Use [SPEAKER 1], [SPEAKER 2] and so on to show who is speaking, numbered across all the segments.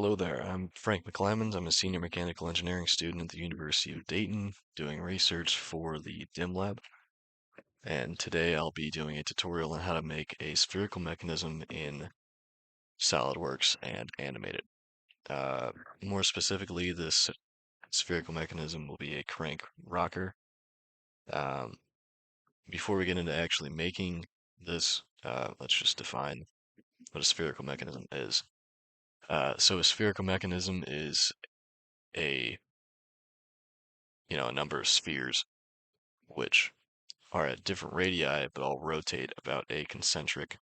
[SPEAKER 1] Hello there, I'm Frank McClimans. I'm a senior mechanical engineering student at the University of Dayton doing research for the DIM lab. And today I'll be doing a tutorial on how to make a spherical mechanism in SolidWorks and animate it. More specifically, this spherical mechanism will be a crank rocker. Um, Before we get into actually making this, let's just define what a spherical mechanism is. So a spherical mechanism is a a number of spheres which are at different radii but all rotate about a concentric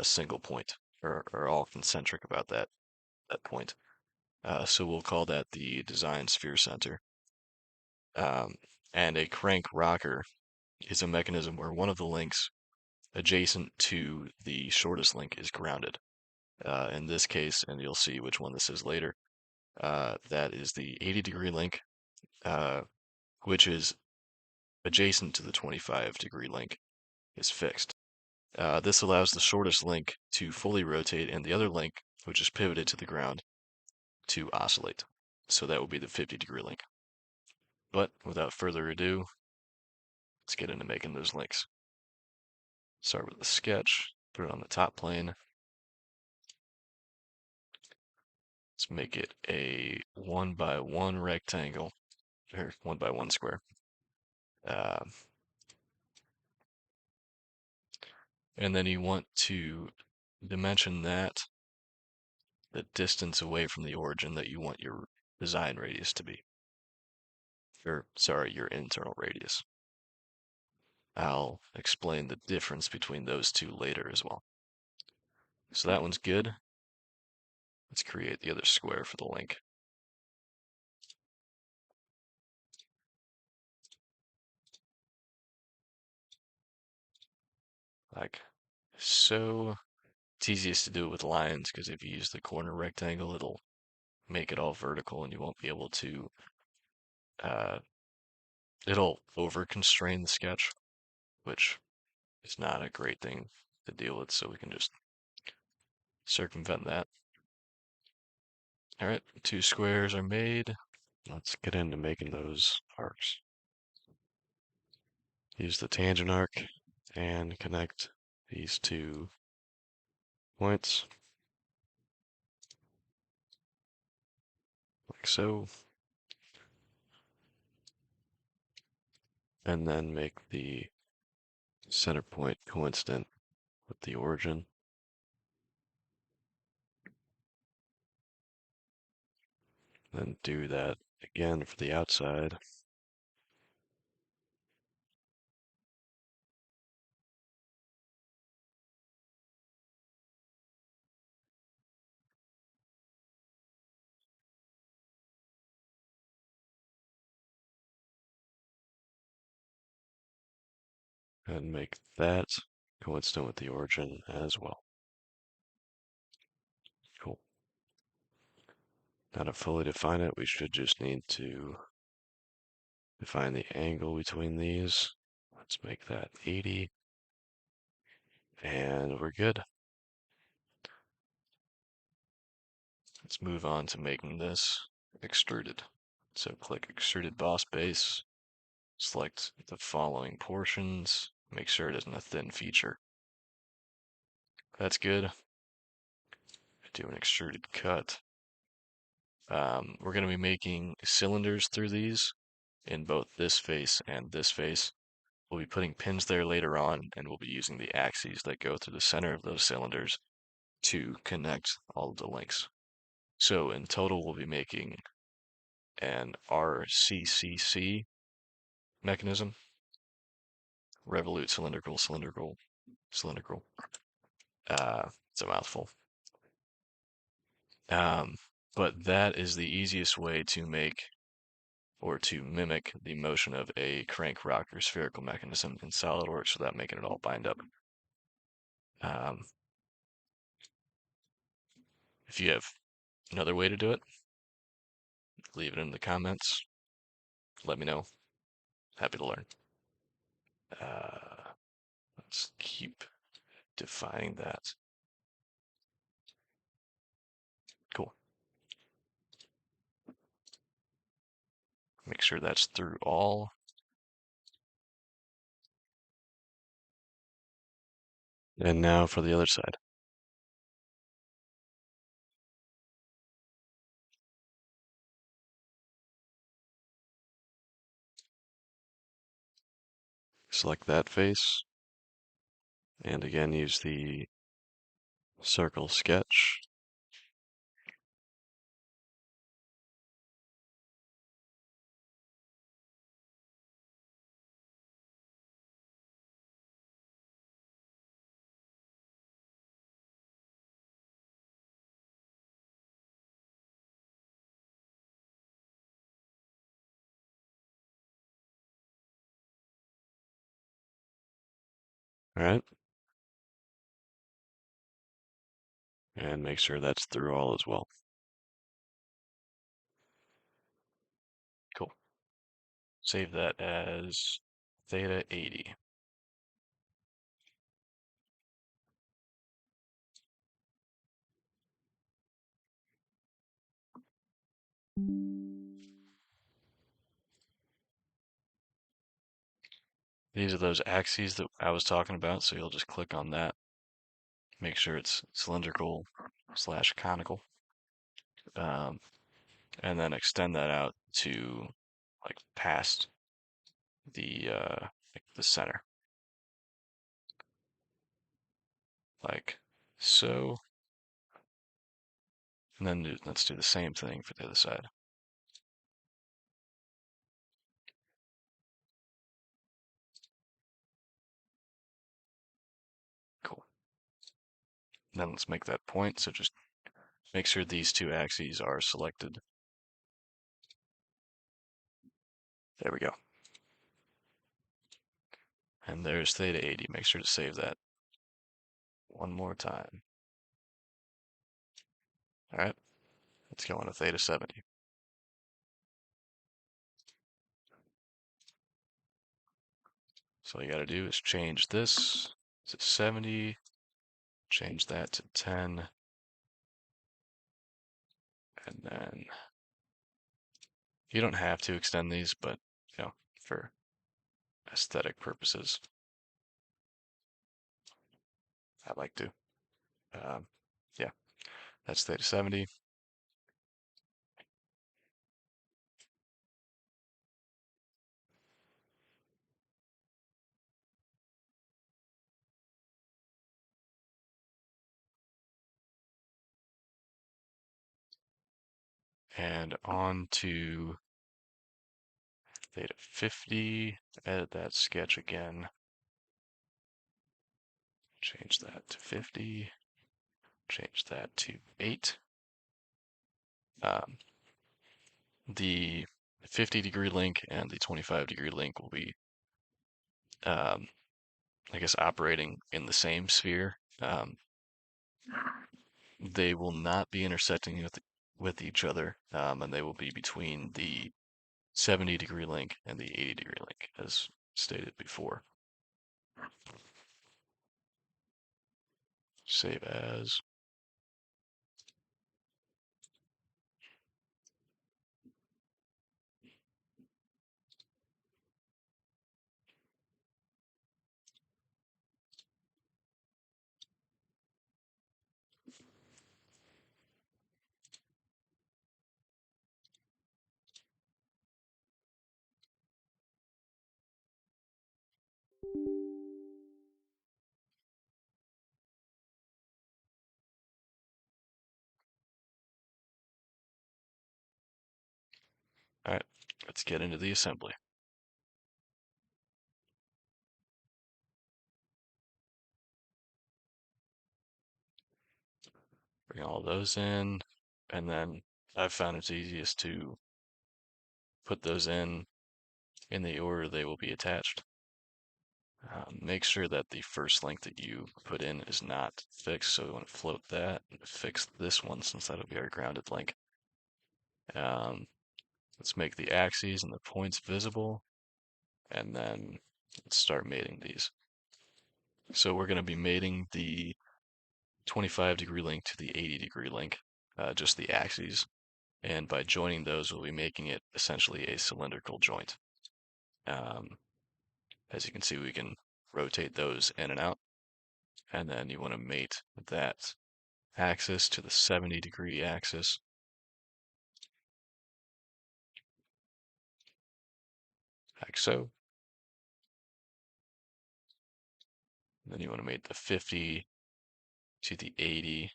[SPEAKER 1] single point, or all concentric about that point. So we'll call that the design sphere center. Um, and a crank rocker is a mechanism where one of the links adjacent to the shortest link is grounded. In this case, and you'll see which one this is later, that is the 80-degree link, which is adjacent to the 25-degree link, is fixed. This allows the shortest link to fully rotate and the other link, which is pivoted to the ground, to oscillate. So that would be the 50-degree link. But without further ado, let's get into making those links. Start with the sketch, put it on the top plane. Let's make it a 1x1 rectangle, or 1x1 square. And then you want to dimension that the distance away from the origin that you want your design radius to be. Or, sorry, your internal radius. I'll explain the difference between those two later as well. So that one's good. Let's create the other square for the link. Like so. It's easiest to do it with lines because if you use the corner rectangle, it'll make it all vertical and you won't be able to, it'll over constrain the sketch, which is not a great thing to deal with, so we can just circumvent that. All right, 2 squares are made. Let's get into making those arcs. Use the tangent arc and connect these 2 points, like so. And then make the center point coincident with the origin. Then do that again for the outside. And make that coincident with the origin as well. Cool. Now to fully define it, we should just need to define the angle between these. Let's make that 80. And we're good. Let's move on to making this extruded. So click Extruded Boss Base, select the following portions, make sure it isn't a thin feature. That's good. Do an extruded cut. We're going to be making cylinders through these in both this face and this face. We'll be putting pins there later on, and we'll be using the axes that go through the center of those cylinders to connect all of the links. So in total, we'll be making an RCCC mechanism. Revolute cylindrical, cylindrical, cylindrical. It's a mouthful. But that is the easiest way to make or to mimic the motion of a crank rocker spherical mechanism in SolidWorks without making it all bind up. If you have another way to do it, leave it in the comments. Let me know. Happy to learn. Let's keep defining that. Cool. Make sure that's through all. And now for the other side. Select that face, and again use the circle sketch. All right, and make sure that's through all as well. Cool. Save that as theta 80. These are those axes that I was talking about, so you'll just click on that. Make sure it's cylindrical / conical. And then extend that out to like past like the center. Like so. And then let's do the same thing for the other side. Cool. Then let's make that point. So just make sure these two axes are selected. There we go. And there's theta 80. Make sure to save that one more time. All right, let's go on to theta 70. So all you got to do is change this to 70, change that to 10, and then you don't have to extend these, but for aesthetic purposes, I like to. Yeah, that's theta 70. And on to theta 50, edit that sketch again, change that to 50, change that to 8. The 50-degree link and the 25-degree link will be, I guess, operating in the same sphere. They will not be intersecting with each other, and they will be between the 70-degree link and the 80-degree link, as stated before. Save as. All right, let's get into the assembly. Bring all those in, and then I've found it's easiest to put those in the order they will be attached. Make sure that the first link that you put in is not fixed, so we want to float that and fix this one since that'll be our grounded link. Let's make the axes and the points visible, and then let's start mating these. So we're going to be mating the 25-degree link to the 80-degree link, just the axes. And by joining those, we'll be making it essentially a cylindrical joint. As you can see, we can rotate those in and out. And then you want to mate that axis to the 70-degree axis. Like so. And then you want to mate the 50 to the 80.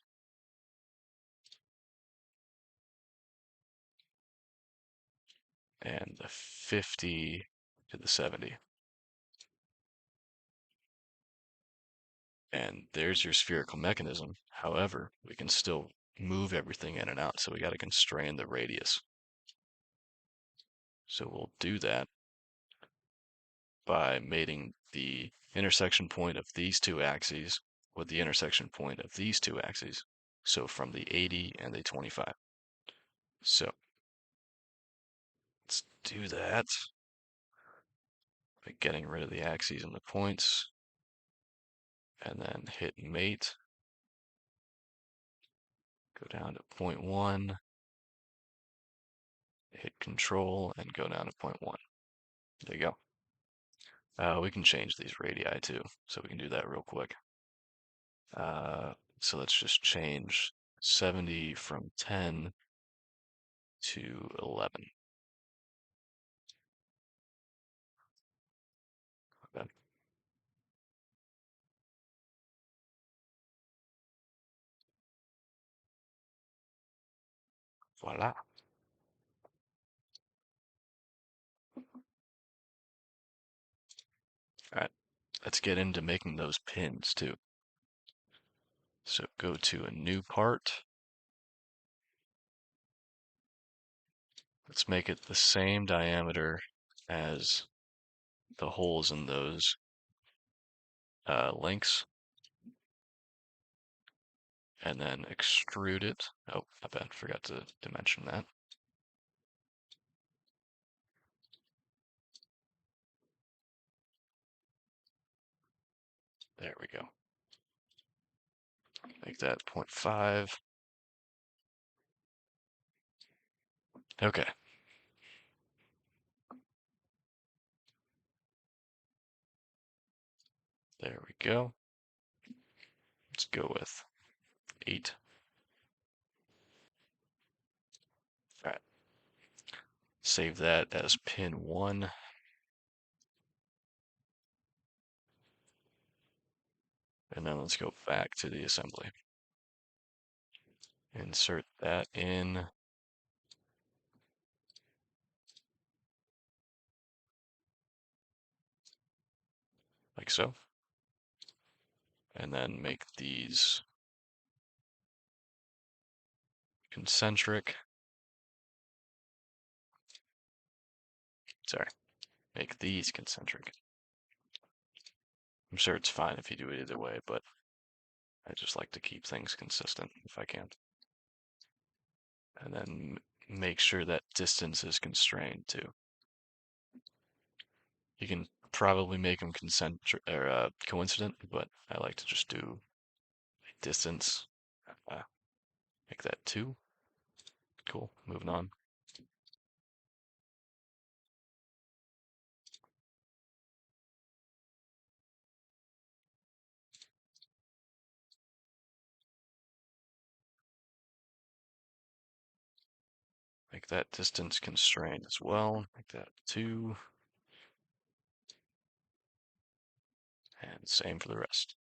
[SPEAKER 1] And the 50 to the 70. And there's your spherical mechanism. However, we can still move everything in and out, so we got to constrain the radius. So we'll do that by mating the intersection point of these two axes with the intersection point of these two axes. So from the 80 and the 25. So let's do that by getting rid of the axes and the points, and then hit mate. Go down to 0.1, hit control, and go down to 0.1. There you go. We can change these radii too, so we can do that real quick. So let's just change 70 from 10 to 11. Okay. Voila. All right, let's get into making those pins too. So go to a new part. Let's make it the same diameter as the holes in those links. And then extrude it. Oh, I bet, forgot to mention that. There we go. Make that 0.5. Okay. There we go. Let's go with 8. All right. Save that as pin 1. And then let's go back to the assembly. Insert that in. Like so. And then make these concentric. Sorry, make these concentric. I'm sure it's fine if you do it either way, but I just like to keep things consistent if I can. And then make sure that distance is constrained too. You can probably make them concentric or coincident, but I like to just do distance. Make that 2. Cool. Moving on. Make that distance constrained as well. Make that 2. And same for the rest.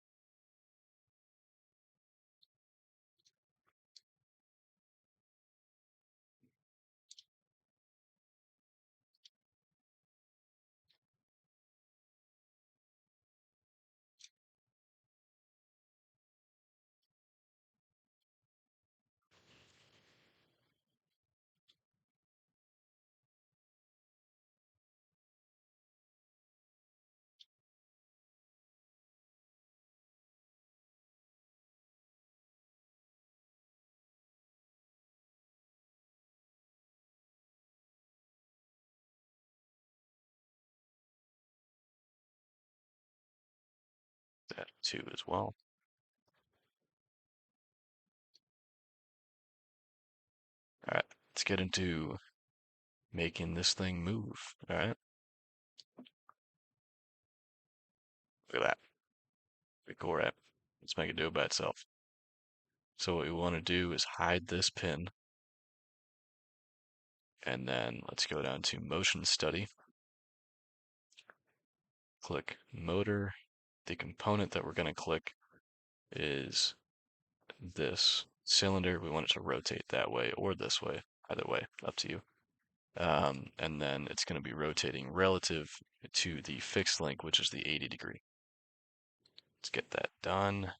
[SPEAKER 1] That 2 as well. All right. let's get into making this thing move. All right. Look at that. Pretty cool, right? Let's make it do it by itself. So what we want to do is hide this pin. And then let's go down to motion study. Click motor. The component that we're going to click is this cylinder. We want it to rotate that way or this way. Either way, up to you. And then it's going to be rotating relative to the fixed link, which is the 80 degree. Let's get that done.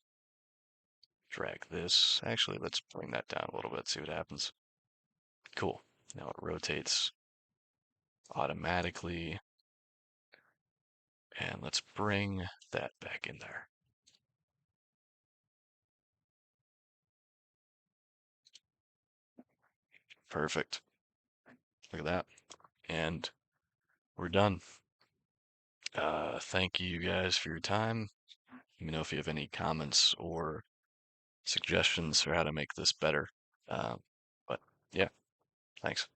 [SPEAKER 1] Drag this. Actually, let's bring that down a little bit, see what happens. Cool. Now it rotates automatically. And let's bring that back in there. Perfect. Look at that. And we're done. Thank you guys for your time. Let me know if you have any comments or suggestions for how to make this better. But yeah, thanks.